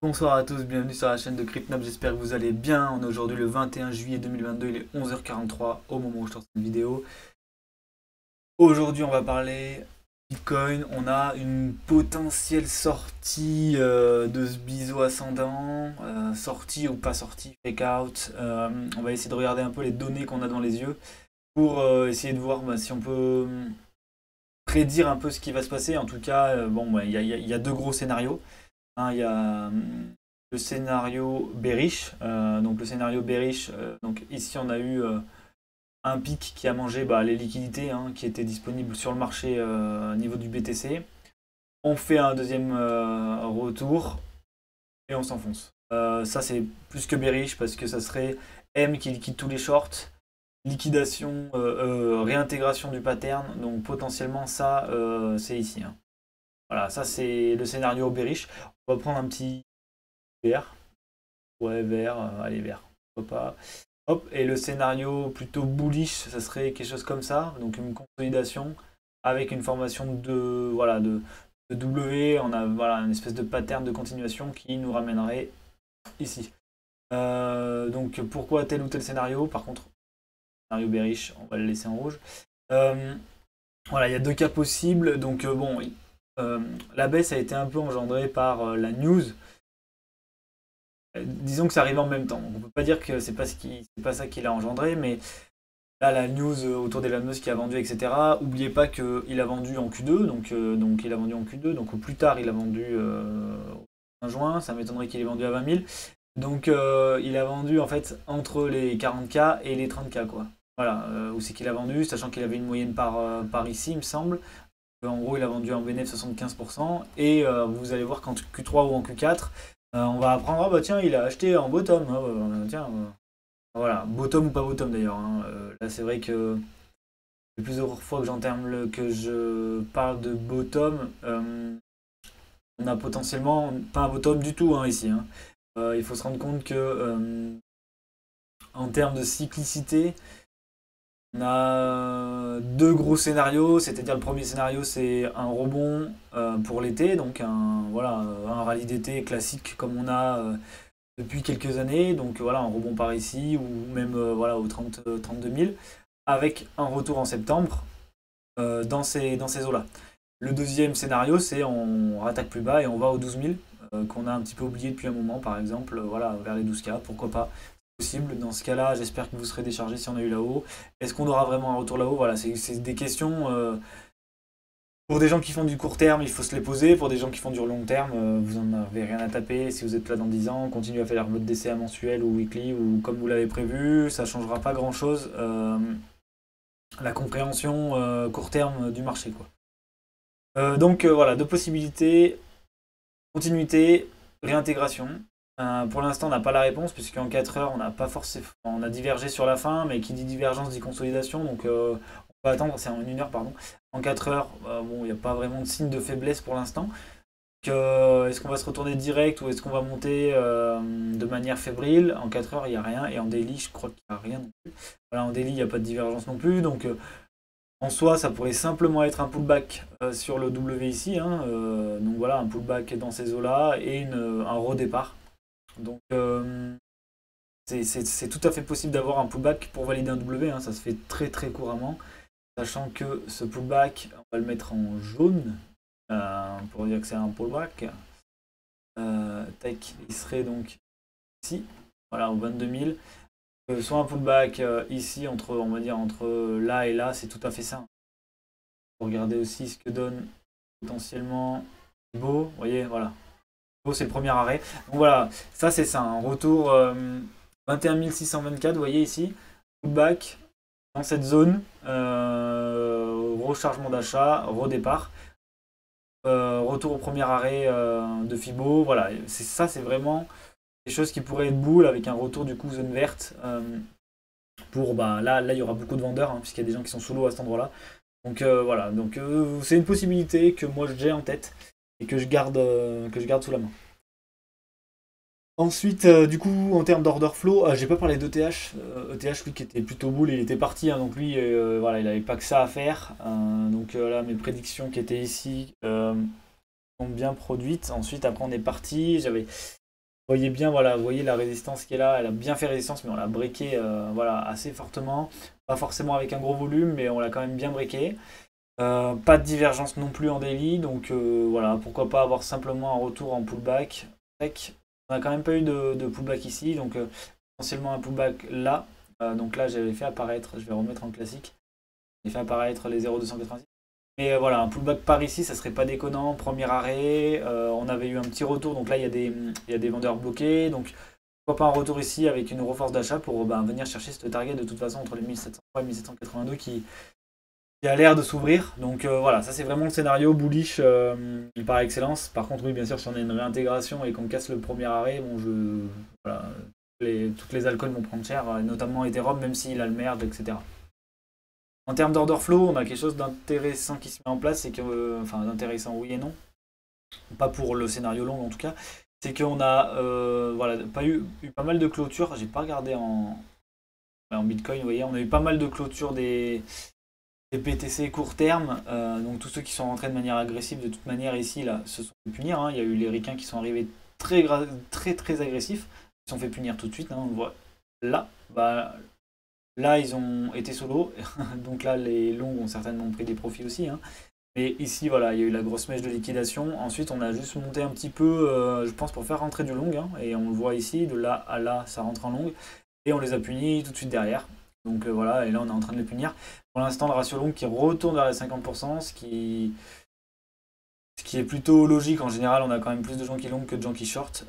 Bonsoir à tous, bienvenue sur la chaîne de CryptNob, j'espère que vous allez bien. On est aujourd'hui le 21 juillet 2022, il est 11h43 au moment où je sors cette vidéo. Aujourd'hui on va parler Bitcoin, on a une potentielle sortie de ce biseau ascendant, sortie ou pas sortie, fake out. On va essayer de regarder un peu les données qu'on a dans les yeux pour essayer de voir si on peut prédire un peu ce qui va se passer. En tout cas, il y a deux gros scénarios. Il y a le scénario bearish. Donc le scénario bearish, donc ici on a eu un pic qui a mangé les liquidités qui étaient disponibles sur le marché au niveau du BTC. On fait un deuxième retour et on s'enfonce. Ça c'est plus que bearish parce que ça serait M qui liquide tous les shorts, liquidation, réintégration du pattern. Donc potentiellement ça c'est ici. Voilà, ça c'est le scénario bearish. On va prendre un petit vert. Ouais, vert, allez, vert. Pourquoi pas. Hop, et le scénario plutôt bullish, ça serait quelque chose comme ça. Donc une consolidation avec une formation de W. On a une espèce de pattern de continuation qui nous ramènerait ici. Donc pourquoi tel ou tel scénario? Par contre, scénario bearish, on va le laisser en rouge. Euh, voilà, il y a deux cas possibles. Donc la baisse a été un peu engendrée par la news. Disons que ça arrive en même temps. Donc on peut pas dire que c'est pas ça qui l'a engendré, mais là la news autour d'Elon Musk qui a vendu, etc. Oubliez pas qu'il a vendu en Q2, donc il a vendu en Q2, donc au plus tard il a vendu en juin. Ça m'étonnerait qu'il ait vendu à 20 000. Donc il a vendu en fait entre les 40K et les 30K quoi. Voilà, où c'est qu'il a vendu, sachant qu'il avait une moyenne par ici, il me semble. En gros, il a vendu en bénéfice 75%. Et vous allez voir qu'en Q3 ou en Q4, on va apprendre, ah bah tiens, il a acheté en bottom. Ah bah, tiens, voilà, bottom ou pas bottom d'ailleurs. Là, c'est vrai que plusieurs fois que que je parle de bottom, on a potentiellement pas un bottom du tout ici. Il faut se rendre compte que en termes de cyclicité, on a deux gros scénarios, c'est-à-dire le premier scénario c'est un rebond pour l'été, donc un rallye d'été classique comme on a depuis quelques années, donc voilà un rebond par ici ou même au 32 000, avec un retour en septembre dans ces eaux-là. Le deuxième scénario c'est on rattaque plus bas et on va aux 12 000 qu'on a un petit peu oublié depuis un moment, par exemple, vers les 12K, pourquoi pas possible. Dans ce cas-là, j'espère que vous serez déchargé si on a eu là-haut. Est-ce qu'on aura vraiment un retour là-haut? Voilà, c'est des questions. Pour des gens qui font du court terme, il faut se les poser. Pour des gens qui font du long terme, vous n'en avez rien à taper. Si vous êtes là dans 10 ans, continuez à faire votre DCA mensuel ou weekly ou comme vous l'avez prévu. Ça ne changera pas grand-chose. La compréhension court terme du marché, quoi. Voilà, deux possibilités. Continuité, réintégration. Pour l'instant, on n'a pas la réponse, puisqu'en 4 heures, on n'a pas forcément. On a divergé sur la fin, mais qui dit divergence dit consolidation. Donc, on va attendre, c'est en 1 heure, pardon. En 4 heures, bon, il n'y a pas vraiment de signe de faiblesse pour l'instant. Est-ce qu'on va se retourner direct ou est-ce qu'on va monter de manière fébrile? En 4 heures, il n'y a rien. Et en daily, je crois qu'il n'y a rien non plus. Voilà, en daily, il n'y a pas de divergence non plus. Donc, en soi, ça pourrait simplement être un pullback sur le W ici. Donc voilà, un pullback dans ces eaux-là et un redépart. Donc c'est tout à fait possible d'avoir un pullback pour valider un W. Ça se fait très très couramment. Sachant que ce pullback, on va le mettre en jaune pour dire que c'est un pullback. Tac, il serait donc ici, voilà, au 22 000. Soit un pullback ici, on va dire entre là et là, c'est tout à fait ça. Regardez aussi ce que donne potentiellement Beau. Vous voyez, voilà. Beau, c'est le premier arrêt. Donc voilà, ça c'est ça. Un retour 21 624, vous voyez ici. Pullback dans cette zone. Rechargement d'achat, redépart. Retour au premier arrêt de Fibo. Voilà, ça c'est vraiment des choses qui pourraient être boules avec un retour du coup zone verte. Là, il y aura beaucoup de vendeurs, puisqu'il y a des gens qui sont sous l'eau à cet endroit-là. Donc voilà, c'est une possibilité que moi j'ai en tête et que je garde sous la main. Ensuite, du coup, en termes d'order flow, j'ai pas parlé d'ETH. ETH, lui, qui était plutôt boule, il était parti, donc lui, voilà, il avait pas que ça à faire. Donc là, mes prédictions qui étaient ici sont bien produites. Ensuite, après, on est parti. Voyez bien, voilà, vous voyez la résistance qui est là, elle a bien fait résistance, mais on l'a breaké voilà, assez fortement. Pas forcément avec un gros volume, mais on l'a quand même bien breaké. Pas de divergence non plus en daily, donc voilà, pourquoi pas avoir simplement un retour en pullback. Sec. On n'a quand même pas eu de pullback ici, donc potentiellement un pullback là. Donc là, j'avais fait apparaître, je vais remettre en classique, j'ai fait apparaître les 0,286. Mais voilà, un pullback par ici, ça serait pas déconnant. Premier arrêt, on avait eu un petit retour, donc là il y a des vendeurs bloqués. Donc pourquoi pas un retour ici avec une reforce d'achat pour venir chercher ce target de toute façon entre les 1703 et 1782 qui a l'air de s'ouvrir. Donc voilà, ça c'est vraiment le scénario bullish par excellence. Par contre, oui, bien sûr, si on a une réintégration et qu'on casse le premier arrêt, bon, voilà, toutes les alcools vont prendre cher, notamment Ethereum, même s'il a le merde, etc. En termes d'order flow, on a quelque chose d'intéressant qui se met en place, c'est que, enfin d'intéressant oui et non, pas pour le scénario long en tout cas, c'est qu'on a voilà, pas eu pas mal de clôtures, j'ai pas regardé en Bitcoin, vous voyez, on a eu pas mal de clôtures des PTC court terme, donc tous ceux qui sont rentrés de manière agressive, de toute manière ici là, se sont fait punir, hein. Il y a eu les ricains qui sont arrivés très agressifs, ils se sont fait punir tout de suite, hein, on le voit là, là, ils ont été solo, donc là, les longs ont certainement pris des profits aussi, hein. Mais ici, voilà, il y a eu la grosse mèche de liquidation. Ensuite, on a juste monté un petit peu, je pense, pour faire rentrer du long, hein. Et on le voit ici, de là à là, ça rentre en long. Et on les a punis tout de suite derrière. Donc voilà, et là, on est en train de les punir. Pour l'instant, le ratio long qui retourne vers les 50%, ce qui est plutôt logique. En général, on a quand même plus de gens qui long que de gens qui short.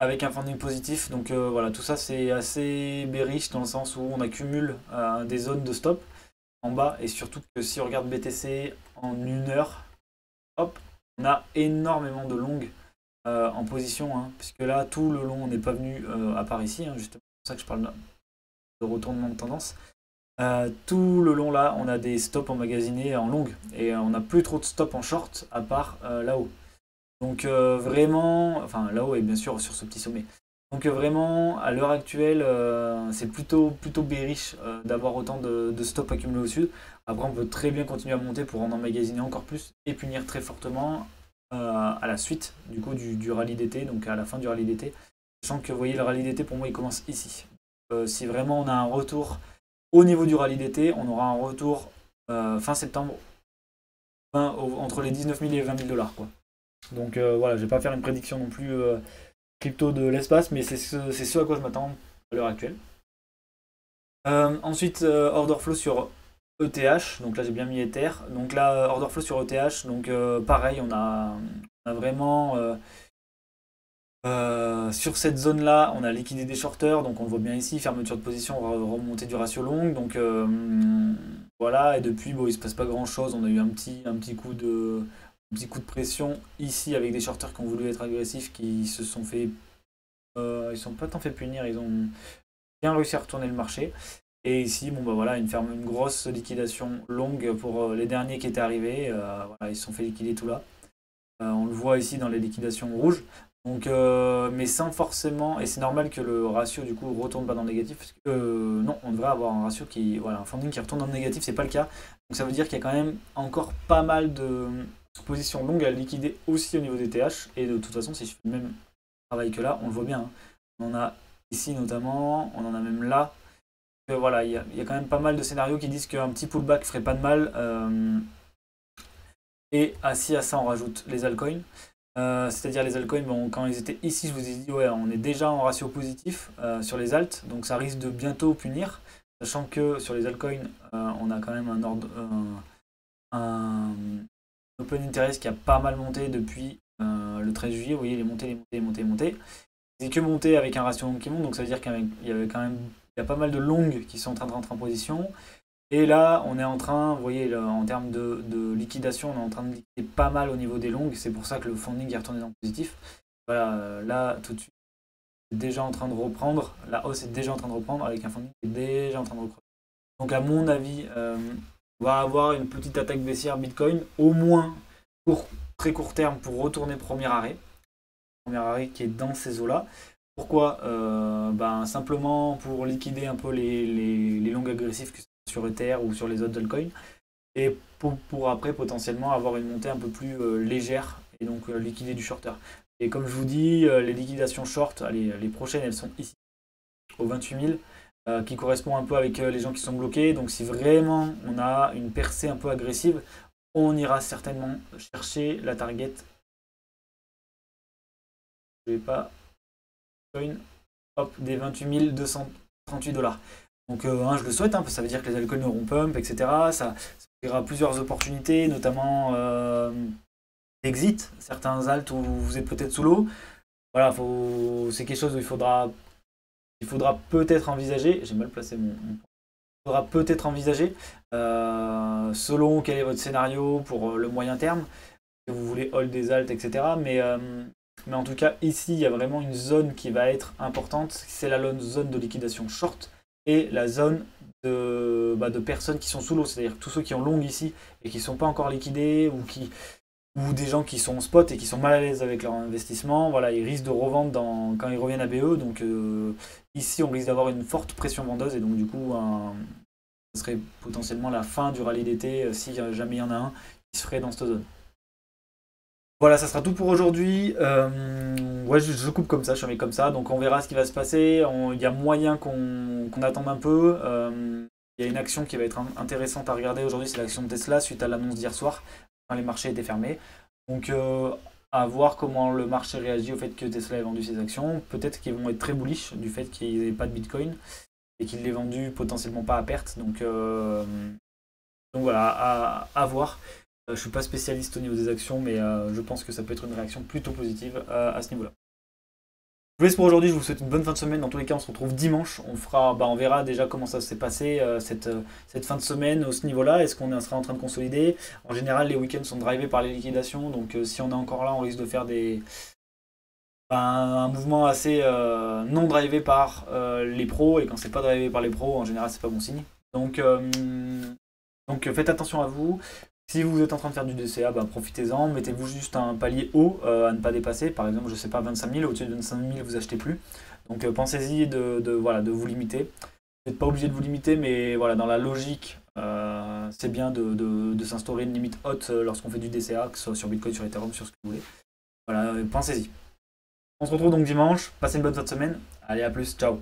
Avec un funding positif. Donc voilà, tout ça c'est assez bearish dans le sens où on accumule des zones de stop en bas et surtout que si on regarde BTC en une heure, hop, on a énormément de longues en position, hein, puisque là tout le long n'est pas venu à part ici, hein, justement, c'est pour ça que je parle de retournement de tendance. Tout le long là, on a des stops emmagasinés en longue et on n'a plus trop de stops en short à part là-haut. Donc vraiment, enfin là-haut et bien sûr sur ce petit sommet. Donc vraiment, à l'heure actuelle, c'est plutôt bearish d'avoir autant de stops accumulés au sud. Après, on peut très bien continuer à monter pour en emmagasiner encore plus et punir très fortement à la suite du coup du rallye d'été, donc à la fin du rallye d'été. Sachant que vous voyez, le rallye d'été pour moi il commence ici. Si vraiment on a un retour au niveau du rallye d'été, on aura un retour fin septembre entre les 19 000 et 20 000 $ quoi. Donc voilà, je vais pas faire une prédiction non plus crypto de l'espace, mais c'est ce à quoi je m'attends à l'heure actuelle. Ensuite, order flow sur ETH, donc là j'ai bien mis Ether. Donc là, order flow sur ETH, donc pareil, on a vraiment sur cette zone-là, on a liquidé des shorters, donc on le voit bien ici, fermeture de position, remontée du ratio long, donc voilà, et depuis, bon, il se passe pas grand-chose, on a eu un petit coup de pression ici avec des shorters qui ont voulu être agressifs, qui se sont fait, ils sont pas tant fait punir, ils ont bien réussi à retourner le marché. Et ici, bon bah voilà, une grosse liquidation longue pour les derniers qui étaient arrivés, voilà, ils se sont fait liquider tout là. On le voit ici dans les liquidations rouges. Donc, mais sans forcément, et c'est normal que le ratio du coup retourne pas dans le négatif, parce que non, on devrait avoir un ratio qui, voilà, un funding qui retourne dans le négatif, c'est pas le cas. Donc ça veut dire qu'il y a quand même encore pas mal de positions longues à liquider aussi au niveau des TH, et de toute façon, si je fais le même travail que là, on le voit bien, hein. On en a ici notamment, on en a même là. Voilà, il y a quand même pas mal de scénarios qui disent qu'un petit pullback ferait pas de mal. Et assis à ça, on rajoute les altcoins. C'est-à-dire les altcoins, bon, quand ils étaient ici, je vous ai dit, ouais, on est déjà en ratio positif sur les alts, donc ça risque de bientôt punir, sachant que sur les altcoins, on a quand même un open interest qui a pas mal monté depuis le 13 juillet. Vous voyez, il est monté. C'est que monté avec un ratio long qui monte, donc ça veut dire qu'il y avait quand même, il y a pas mal de longues qui sont en train de rentrer en position. Et là, on est en train, vous voyez, là, en termes de liquidation, on est en train de liquider pas mal au niveau des longues. C'est pour ça que le funding est retourné dans le positif. Voilà, là, tout de suite, c'est déjà en train de reprendre. La hausse est déjà en train de reprendre avec un funding qui est déjà en train de reprendre. Donc, à mon avis, on va avoir une petite attaque baissière Bitcoin, au moins pour très court terme, pour retourner premier arrêt. Premier arrêt qui est dans ces eaux-là. Pourquoi simplement pour liquider un peu les longues agressives sur Ether ou sur les autres altcoins et pour après potentiellement avoir une montée un peu plus légère et donc liquider du shorter. Et comme je vous dis, les liquidations short, allez, les prochaines, elles sont ici, au 28 000, qui correspond un peu avec les gens qui sont bloqués. Donc si vraiment on a une percée un peu agressive, on ira certainement chercher la target. Je vais pas coin, hop, des 28 238 $. Donc hein, je le souhaite, hein, parce que ça veut dire que les altcoins auront pump, etc. Ça ouvrira plusieurs opportunités, notamment exit, certains alts où vous êtes peut-être sous l'eau. Voilà, c'est quelque chose où il faudra peut-être envisager. J'ai mal placé il faudra peut-être envisager, selon quel est votre scénario pour le moyen terme, si vous voulez hold des alts, etc. Mais en tout cas, ici, il y a vraiment une zone qui va être importante. C'est la zone de liquidation short et la zone de personnes qui sont sous l'eau. C'est-à-dire tous ceux qui ont long ici et qui ne sont pas encore liquidés ou des gens qui sont en spot et qui sont mal à l'aise avec leur investissement, voilà, ils risquent de revendre quand ils reviennent à BE. Donc ici, on risque d'avoir une forte pression vendeuse et donc du coup, ce serait potentiellement la fin du rallye d'été si jamais il y en a un qui se ferait dans cette zone. Voilà, ça sera tout pour aujourd'hui. Ouais, je coupe comme ça, je mets comme ça. Donc on verra ce qui va se passer. Il y a moyen qu'on attende un peu. Il y a une action qui va être intéressante à regarder aujourd'hui, c'est l'action de Tesla suite à l'annonce d'hier soir, quand les marchés étaient fermés. Donc à voir comment le marché réagit au fait que Tesla ait vendu ses actions. Peut-être qu'ils vont être très bullish du fait qu'il n'y ait pas de Bitcoin et qu'il l'ait vendu potentiellement pas à perte. Donc voilà, à voir. Je suis pas spécialiste au niveau des actions, mais je pense que ça peut être une réaction plutôt positive à ce niveau-là. Je vous laisse pour aujourd'hui, je vous souhaite une bonne fin de semaine. Dans tous les cas, on se retrouve dimanche. On verra déjà comment ça s'est passé cette fin de semaine au ce niveau-là. Est-ce qu'on sera en train de consolider? En général, les week-ends sont drivés par les liquidations, donc si on est encore là, on risque de faire un mouvement assez non drivé par les pros. Et quand c'est pas drivé par les pros, en général, c'est pas bon signe. Donc faites attention à vous. Si vous êtes en train de faire du DCA, profitez-en, mettez-vous juste un palier haut à ne pas dépasser. Par exemple, je sais pas, 25 000, au-dessus de 25 000, vous achetez plus. Donc pensez-y de vous limiter. Vous n'êtes pas obligé de vous limiter, mais voilà, dans la logique, c'est bien de s'instaurer une limite haute lorsqu'on fait du DCA, que ce soit sur Bitcoin, sur Ethereum, sur ce que vous voulez. Voilà, pensez-y. On se retrouve donc dimanche. Passez une bonne fin de semaine. Allez, à plus, ciao.